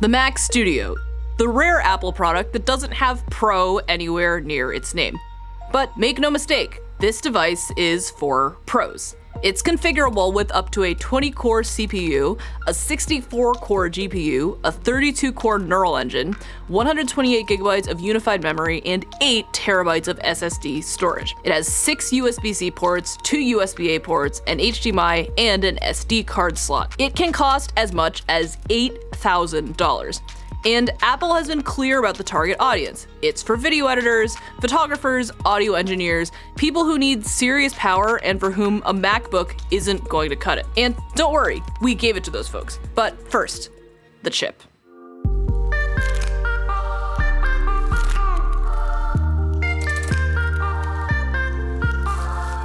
The Mac Studio, the rare Apple product that doesn't have Pro anywhere near its name. But make no mistake, this device is for pros. It's configurable with up to a 20-core CPU, a 64-core GPU, a 32-core neural engine, 128 gigabytes of unified memory, and 8 terabytes of SSD storage. It has 6 USB-C ports, 2 USB-A ports, an HDMI, and an SD card slot. It can cost as much as $8,000. And Apple has been clear about the target audience. It's for video editors, photographers, audio engineers, people who need serious power and for whom a MacBook isn't going to cut it. And don't worry, we gave it to those folks. But first, the chip.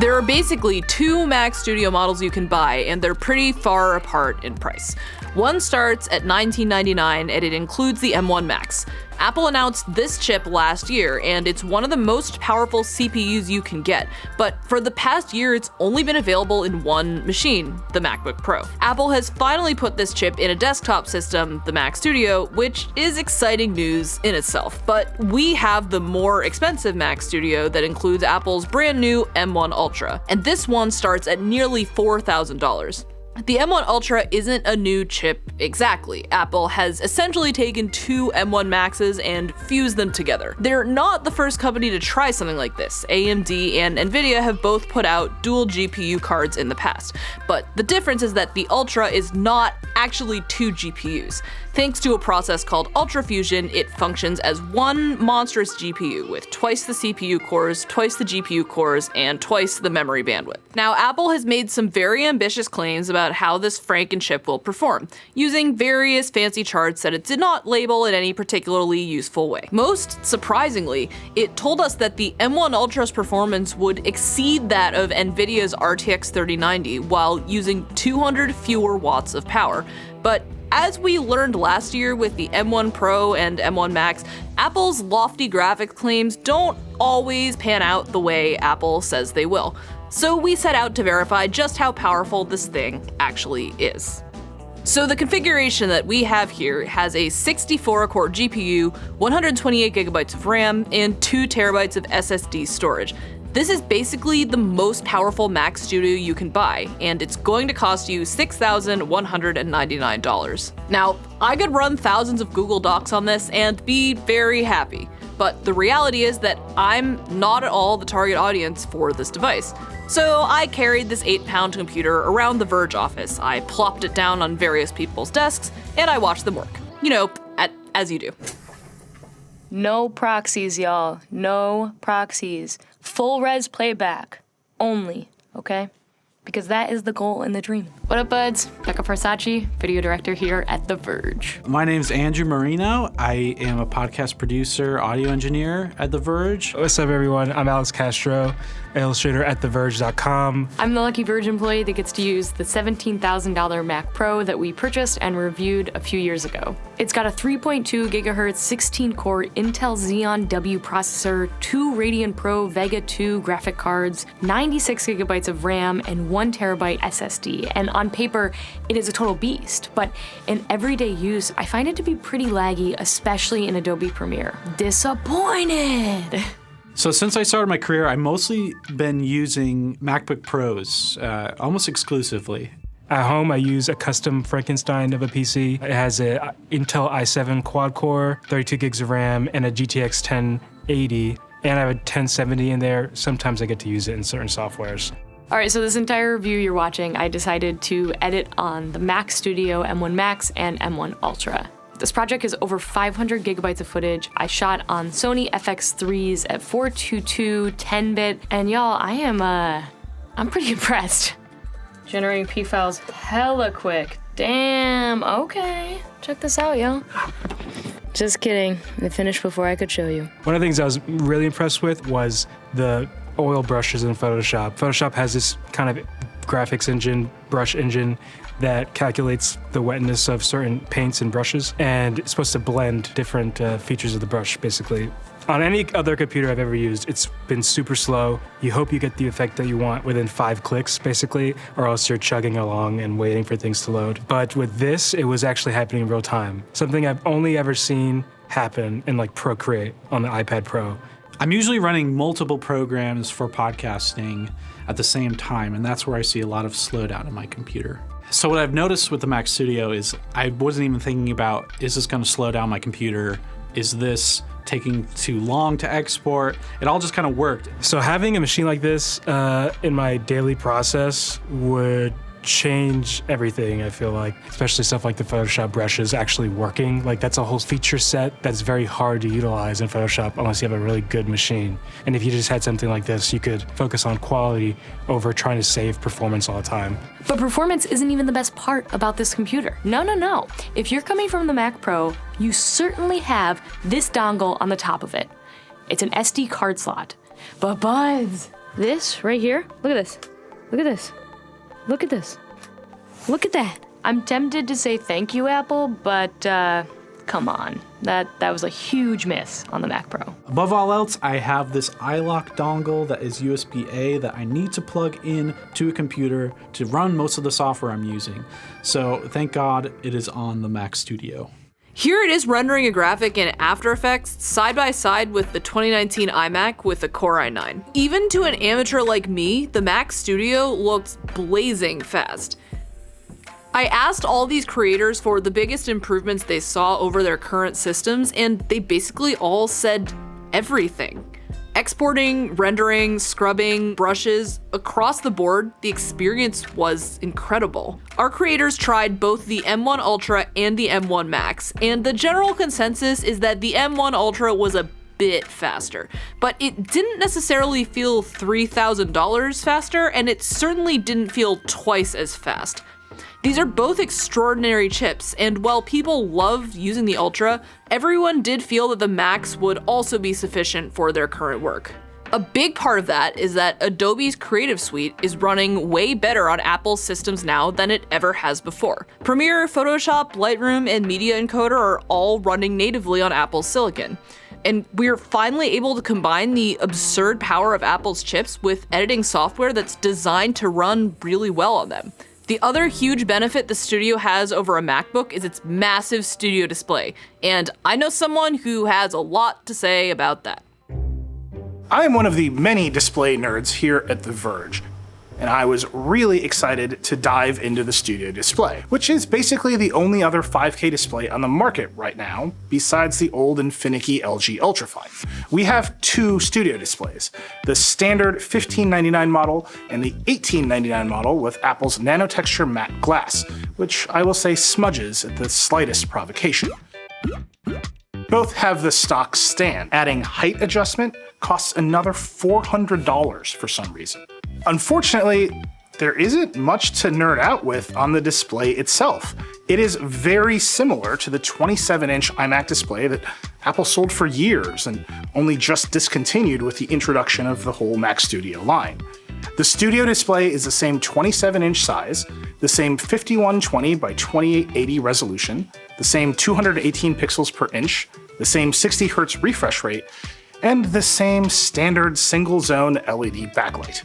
There are basically 2 Mac Studio models you can buy, and they're pretty far apart in price. One starts at $19.99 and it includes the M1 Max. Apple announced this chip last year, and it's one of the most powerful CPUs you can get, but for the past year it's only been available in one machine, the MacBook Pro. Apple has finally put this chip in a desktop system, the Mac Studio, which is exciting news in itself. But we have the more expensive Mac Studio that includes Apple's brand new M1 Ultra, and this one starts at nearly $4,000. The M1 Ultra isn't a new chip exactly. Apple has essentially taken 2 M1 Maxes and fused them together. They're not the first company to try something like this. AMD and Nvidia have both put out dual GPU cards in the past, but the difference is that the Ultra is not actually 2 GPUs. Thanks to a process called ultrafusion, it functions as one monstrous GPU with twice the CPU cores, twice the GPU cores, and twice the memory bandwidth. Now, Apple has made some very ambitious claims about how this Franken-chip will perform, using various fancy charts that it did not label in any particularly useful way. Most surprisingly, it told us that the M1 Ultra's performance would exceed that of Nvidia's RTX 3090 while using 200 fewer watts of power. But as we learned last year with the M1 Pro and M1 Max, Apple's lofty graphics claims don't always pan out the way Apple says they will. So we set out to verify just how powerful this thing actually is. So the configuration that we have here has a 64-core GPU, 128 gigabytes of RAM, and 2 terabytes of SSD storage. This is basically the most powerful Mac Studio you can buy, and it's going to cost you $6,199. Now, I could run thousands of Google Docs on this and be very happy, but the reality is that I'm not at all the target audience for this device. So I carried this 8-pound computer around the Verge office. I plopped it down on various people's desks, and I watched them work. You know, as you do. No proxies, y'all. No proxies. Full res playback. Only, okay? Because that is the goal and the dream. What up, buds? Becca Versace, video director here at The Verge. My name's Andrew Marino. I am a podcast producer, audio engineer at The Verge. What's up, everyone? I'm Alex Castro, illustrator at TheVerge.com. I'm the lucky Verge employee that gets to use the $17,000 Mac Pro that we purchased and reviewed a few years ago. It's got a 3.2 gigahertz 16-core Intel Xeon W processor, 2 Radeon Pro Vega 2 graphic cards, 96 gigabytes of RAM, and 1 terabyte SSD. And on paper, it is a total beast, but in everyday use, I find it to be pretty laggy, especially in Adobe Premiere. Disappointed! So since I started my career, I've mostly been using MacBook Pros, almost exclusively. At home, I use a custom Frankenstein of a PC. It has an Intel i7 quad-core, 32 gigs of RAM, and a GTX 1080, and I have a 1070 in there. Sometimes I get to use it in certain softwares. All right, so this entire review you're watching, I decided to edit on the Mac Studio M1 Max and M1 Ultra. This project is over 500 gigabytes of footage. I shot on Sony FX3s at 422 10-bit, and y'all, I'm pretty impressed. Generating P files hella quick. Damn, okay. Check this out, y'all. Just kidding. It finished before I could show you. One of the things I was really impressed with was the oil brushes in Photoshop. Photoshop has this kind of graphics engine, brush engine, that calculates the wetness of certain paints and brushes, and it's supposed to blend different features of the brush, basically. On any other computer I've ever used, it's been super slow. You hope you get the effect that you want within 5 clicks, basically, or else you're chugging along and waiting for things to load. But with this, it was actually happening in real time. Something I've only ever seen happen in like Procreate on the iPad Pro. I'm usually running multiple programs for podcasting at the same time, and that's where I see a lot of slowdown in my computer. So what I've noticed with the Mac Studio is I wasn't even thinking about, is this gonna slow down my computer? Is this taking too long to export? It all just kind of worked. So having a machine like this in my daily process would change everything, I feel like, especially stuff like the Photoshop brushes actually working. Like that's a whole feature set that's very hard to utilize in Photoshop unless you have a really good machine. And if you just had something like this, you could focus on quality over trying to save performance all the time. But performance isn't even the best part about this computer. No. If you're coming from the Mac Pro, you certainly have this dongle on the top of it. It's an SD card slot. But buds, this right here, look at this. Look at this. Look at this. Look at that. I'm tempted to say thank you, Apple, but come on. That was a huge miss on the Mac Pro. Above all else, I have this iLock dongle that is USB-A that I need to plug in to a computer to run most of the software I'm using. So thank God it is on the Mac Studio. Here it is rendering a graphic in After Effects side by side with the 2019 iMac with the Core i9. Even to an amateur like me, the Mac Studio looks blazing fast. I asked all these creators for the biggest improvements they saw over their current systems, and they basically all said everything. Exporting, rendering, scrubbing, brushes, across the board, the experience was incredible. Our creators tried both the M1 Ultra and the M1 Max, and the general consensus is that the M1 Ultra was a bit faster, but it didn't necessarily feel $3,000 faster, and it certainly didn't feel twice as fast. These are both extraordinary chips, and while people loved using the Ultra, everyone did feel that the Max would also be sufficient for their current work. A big part of that is that Adobe's Creative Suite is running way better on Apple's systems now than it ever has before. Premiere, Photoshop, Lightroom, and Media Encoder are all running natively on Apple's silicon. And we're finally able to combine the absurd power of Apple's chips with editing software that's designed to run really well on them. The other huge benefit the Studio has over a MacBook is its massive Studio display, and I know someone who has a lot to say about that. I am one of the many display nerds here at The Verge, and I was really excited to dive into the Studio display, which is basically the only other 5K display on the market right now, besides the old and finicky LG Ultrafine. We have 2 Studio displays, the standard $1599 model and the $1899 model with Apple's nanotexture matte glass, which I will say smudges at the slightest provocation. Both have the stock stand. Adding height adjustment costs another $400 for some reason. Unfortunately, there isn't much to nerd out with on the display itself. It is very similar to the 27-inch iMac display that Apple sold for years and only just discontinued with the introduction of the whole Mac Studio line. The Studio display is the same 27-inch size, the same 5120 by 2880 resolution, the same 218 pixels per inch, the same 60 Hz refresh rate, and the same standard single-zone LED backlight.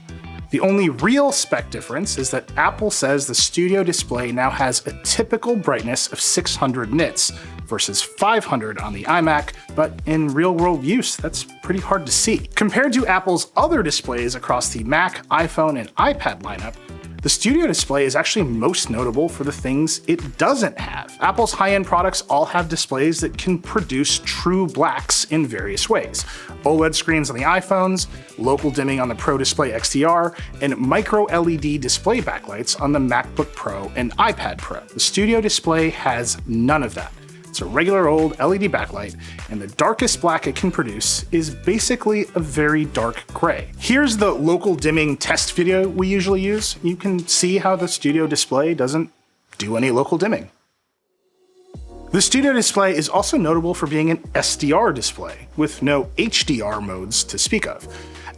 The only real spec difference is that Apple says the Studio display now has a typical brightness of 600 nits versus 500 on the iMac, but in real-world use, that's pretty hard to see. Compared to Apple's other displays across the Mac, iPhone, and iPad lineup, the Studio display is actually most notable for the things it doesn't have. Apple's high-end products all have displays that can produce true blacks in various ways. OLED screens on the iPhones, local dimming on the Pro Display XDR, and micro LED display backlights on the MacBook Pro and iPad Pro. The Studio display has none of that. It's a regular old LED backlight, and the darkest black it can produce is basically a very dark gray. Here's the local dimming test video we usually use. You can see how the Studio display doesn't do any local dimming. The Studio display is also notable for being an SDR display, with no HDR modes to speak of.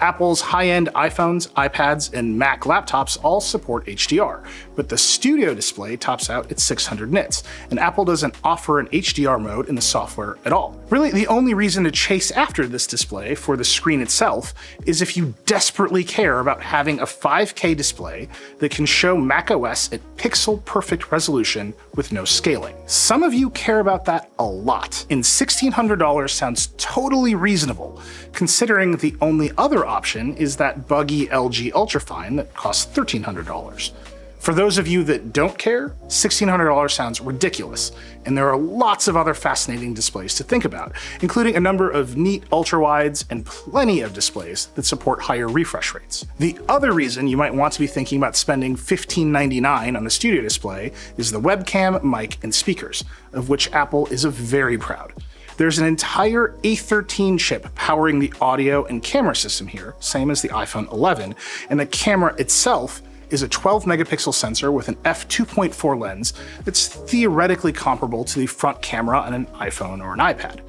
Apple's high-end iPhones, iPads, and Mac laptops all support HDR, but the Studio display tops out at 600 nits, and Apple doesn't offer an HDR mode in the software at all. Really, the only reason to chase after this display for the screen itself is if you desperately care about having a 5K display that can show macOS at pixel-perfect resolution with no scaling. Some of you care about that a lot, and $1,600 sounds totally reasonable, considering the only other option is that buggy LG Ultrafine that costs $1,300. For those of you that don't care, $1,600 sounds ridiculous, and there are lots of other fascinating displays to think about, including a number of neat ultrawides and plenty of displays that support higher refresh rates. The other reason you might want to be thinking about spending $1599 on the Studio display is the webcam, mic, and speakers, of which Apple is very proud. There's an entire A13 chip powering the audio and camera system here, same as the iPhone 11, and the camera itself is a 12 megapixel sensor with an f2.4 lens that's theoretically comparable to the front camera on an iPhone or an iPad.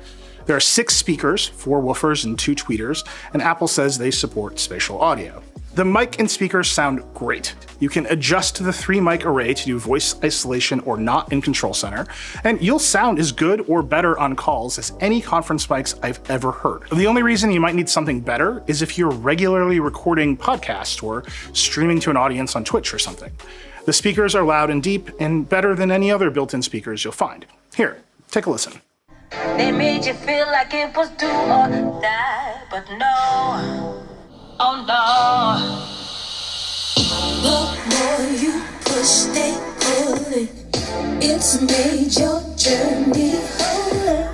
There are 6 speakers, 4 woofers and 2 tweeters, and Apple says they support spatial audio. The mic and speakers sound great. You can adjust the 3 mic array to do voice isolation or not in Control Center, and you'll sound as good or better on calls as any conference mics I've ever heard. The only reason you might need something better is if you're regularly recording podcasts or streaming to an audience on Twitch or something. The speakers are loud and deep and better than any other built-in speakers you'll find. Here, take a listen. They made you feel like it was do or die, but no. Oh no. The more you push, they pull it. It's made your journey harder.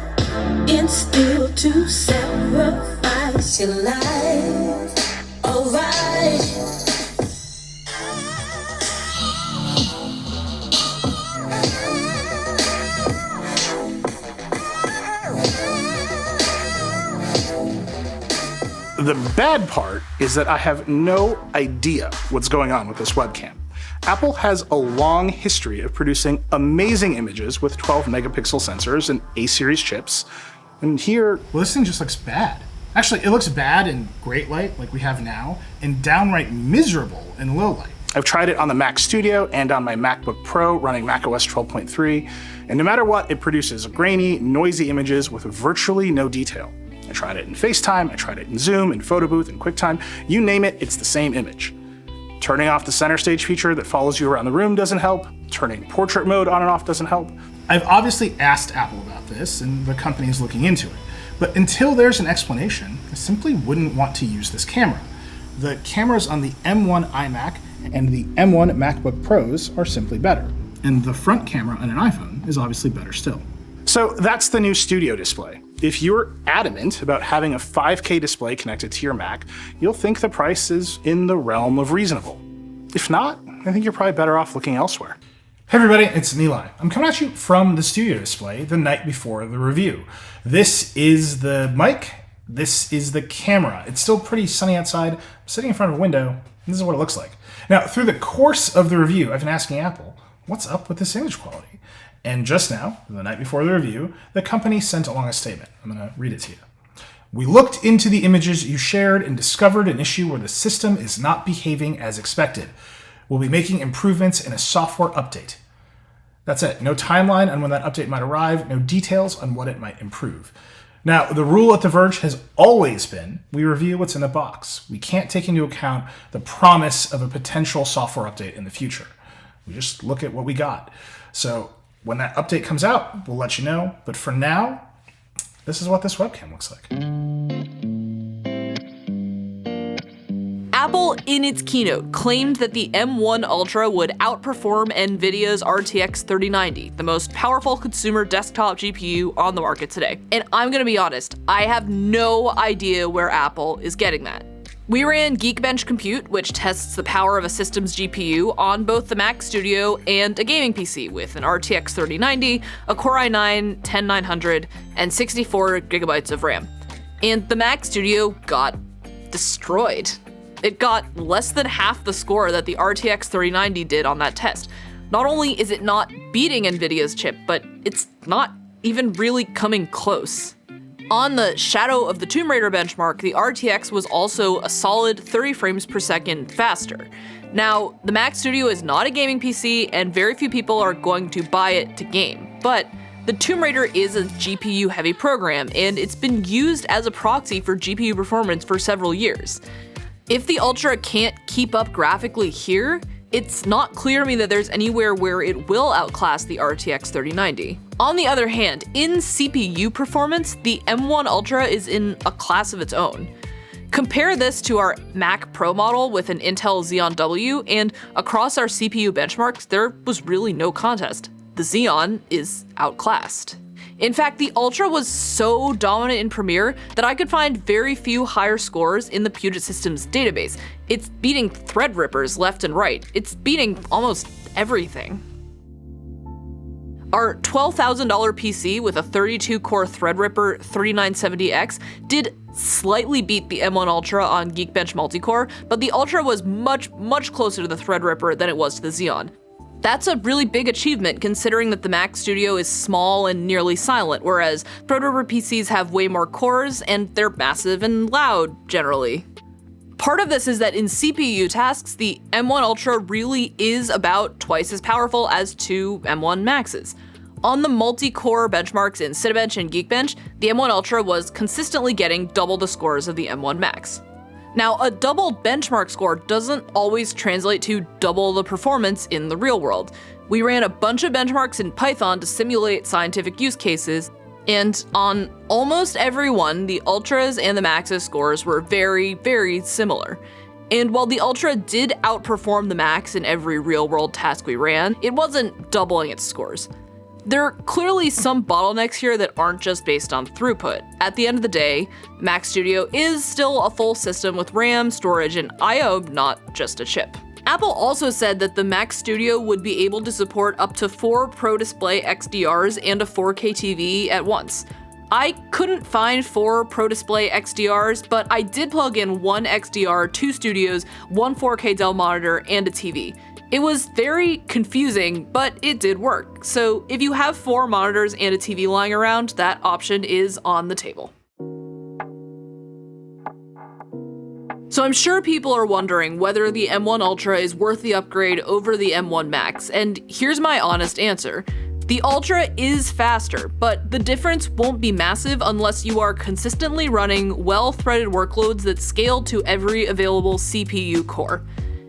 It's still to sacrifice your life. Alright. The bad part is that I have no idea what's going on with this webcam. Apple has a long history of producing amazing images with 12 megapixel sensors and A-series chips, and here... Well, this thing just looks bad. Actually, it looks bad in great light, like we have now, and downright miserable in low light. I've tried it on the Mac Studio and on my MacBook Pro running macOS 12.3, and no matter what, it produces grainy, noisy images with virtually no detail. I tried it in FaceTime, I tried it in Zoom, in Photo Booth, in QuickTime, you name it, it's the same image. Turning off the center stage feature that follows you around the room doesn't help, turning portrait mode on and off doesn't help. I've obviously asked Apple about this, and the company is looking into it. But until there's an explanation, I simply wouldn't want to use this camera. The cameras on the M1 iMac and the M1 MacBook Pros are simply better. And the front camera on an iPhone is obviously better still. So that's the new Studio display. If you're adamant about having a 5K display connected to your Mac, you'll think the price is in the realm of reasonable. If not, I think you're probably better off looking elsewhere. Hey everybody, it's Nilay. I'm coming at you from the Studio display the night before the review. This is the mic, this is the camera. It's still pretty sunny outside. I'm sitting in front of a window, and this is what it looks like. Now, through the course of the review, I've been asking Apple, what's up with this image quality? And just now, the night before the review, the company sent along a statement. I'm going to read it to you. We looked into the images you shared and discovered an issue where the system is not behaving as expected. We'll be making improvements in a software update. That's it. No timeline on when that update might arrive, no details on what it might improve. Now, the rule at The Verge has always been we review what's in the box. We can't take into account the promise of a potential software update in the future. We just look at what we got. So when that update comes out, we'll let you know. But for now, this is what this webcam looks like. Apple, in its keynote, claimed that the M1 Ultra would outperform NVIDIA's RTX 3090, the most powerful consumer desktop GPU on the market today. And I'm gonna be honest, I have no idea where Apple is getting that. We ran Geekbench Compute, which tests the power of a system's GPU on both the Mac Studio and a gaming PC with an RTX 3090, a Core i9-10900, and 64 gigabytes of RAM. And the Mac Studio got destroyed. It got less than half the score that the RTX 3090 did on that test. Not only is it not beating NVIDIA's chip, but it's not even really coming close. On the Shadow of the Tomb Raider benchmark, the RTX was also a solid 30 frames per second faster. Now, the Mac Studio is not a gaming PC, and very few people are going to buy it to game, but the Tomb Raider is a GPU-heavy program, and it's been used as a proxy for GPU performance for several years. If the Ultra can't keep up graphically here, it's not clear to me that there's anywhere where it will outclass the RTX 3090. On the other hand, in CPU performance, the M1 Ultra is in a class of its own. Compare this to our Mac Pro model with an Intel Xeon W, and across our CPU benchmarks, there was really no contest. The Xeon is outclassed. In fact, the Ultra was so dominant in Premiere that I could find very few higher scores in the Puget Systems database. It's beating Threadrippers left and right. It's beating almost everything. Our $12,000 PC with a 32-core Threadripper 3970X did slightly beat the M1 Ultra on Geekbench multicore, but the Ultra was much closer to the Threadripper than it was to the Xeon. That's a really big achievement considering that the Mac Studio is small and nearly silent, whereas Threadripper PCs have way more cores and they're massive and loud, generally. Part of this is that in CPU tasks, the M1 Ultra really is about twice as powerful as two M1 Maxes. On the multi-core benchmarks in Cinebench and Geekbench, the M1 Ultra was consistently getting double the scores of the M1 Max. Now, a double benchmark score doesn't always translate to double the performance in the real world. We ran a bunch of benchmarks in Python to simulate scientific use cases, and on almost every one, the Ultras and the Max's scores were very similar. And while the Ultra did outperform the Max in every real-world task we ran, it wasn't doubling its scores. There are clearly some bottlenecks here that aren't just based on throughput. At the end of the day, Mac Studio is still a full system with RAM, storage, and I/O, not just a chip. Apple also said that the Mac Studio would be able to support up to 4 Pro Display XDRs and a 4K TV at once. I couldn't find 4 Pro Display XDRs, but I did plug in 1 XDR, 2 studios, 1 4K Dell monitor, and a TV. It was very confusing, but it did work. So if you have 4 monitors and a TV lying around, that option is on the table. So I'm sure people are wondering whether the M1 Ultra is worth the upgrade over the M1 Max, and here's my honest answer. The Ultra is faster, but the difference won't be massive unless you are consistently running well-threaded workloads that scale to every available CPU core.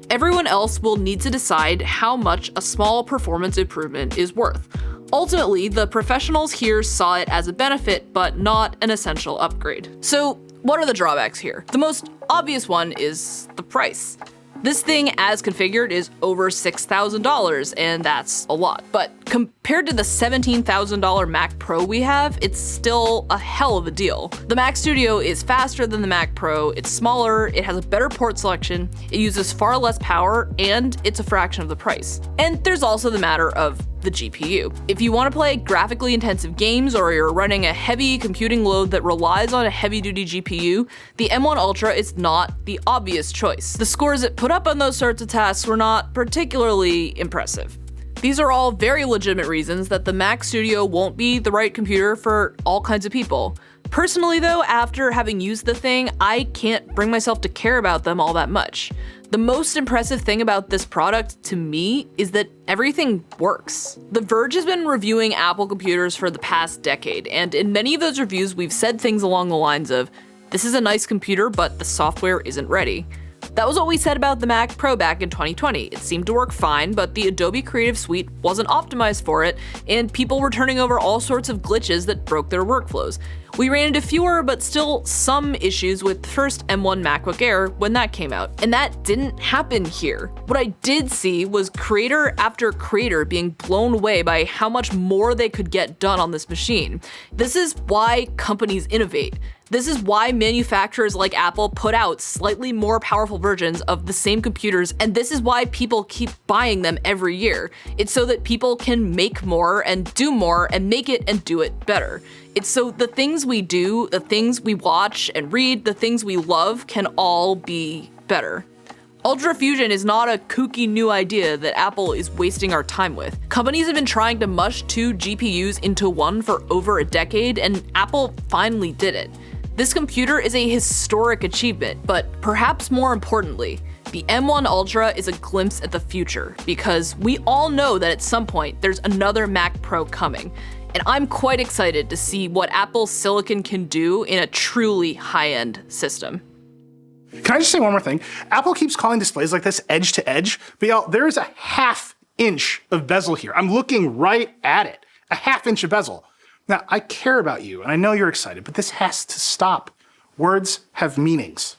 Everyone else will need to decide how much a small performance improvement is worth. Ultimately, the professionals here saw it as a benefit, but not an essential upgrade. So, what are the drawbacks here? The most obvious one is the price. This thing, as configured, is over $6,000, and that's a lot. But compared to the $17,000 Mac Pro we have, it's still a hell of a deal. The Mac Studio is faster than the Mac Pro, it's smaller, it has a better port selection, it uses far less power, and it's a fraction of the price. And there's also the matter of the GPU. If you want to play graphically intensive games or you're running a heavy computing load that relies on a heavy-duty GPU, the M1 Ultra is not the obvious choice. The scores it put up on those sorts of tasks were not particularly impressive. These are all very legitimate reasons that the Mac Studio won't be the right computer for all kinds of people. Personally though, after having used the thing, I can't bring myself to care about them all that much. The most impressive thing about this product to me is that everything works. The Verge has been reviewing Apple computers for the past decade, and in many of those reviews we've said things along the lines of, "This is a nice computer, but the software isn't ready." That was what we said about the Mac Pro back in 2020. It seemed to work fine, but the Adobe Creative Suite wasn't optimized for it, and people were turning over all sorts of glitches that broke their workflows. We ran into fewer, but still some issues with the first M1 MacBook Air when that came out, and that didn't happen here. What I did see was creator after creator being blown away by how much more they could get done on this machine. This is why companies innovate. This is why manufacturers like Apple put out slightly more powerful versions of the same computers, and this is why people keep buying them every year. It's so that people can make more and do more and make it and do it better. It's so the things we do, the things we watch and read, the things we love can all be better. Ultra Fusion is not a kooky new idea that Apple is wasting our time with. Companies have been trying to mush 2 GPUs into one for over a decade, and Apple finally did it. This computer is a historic achievement, but perhaps more importantly, the M1 Ultra is a glimpse at the future, because we all know that at some point there's another Mac Pro coming, and I'm quite excited to see what Apple's silicon can do in a truly high-end system. Can I just say one more thing? Apple keeps calling displays like this edge to edge, but y'all, there is a ½ inch of bezel here. I'm looking right at it. A ½ inch of bezel. Now, I care about you, and I know you're excited, but this has to stop. Words have meanings.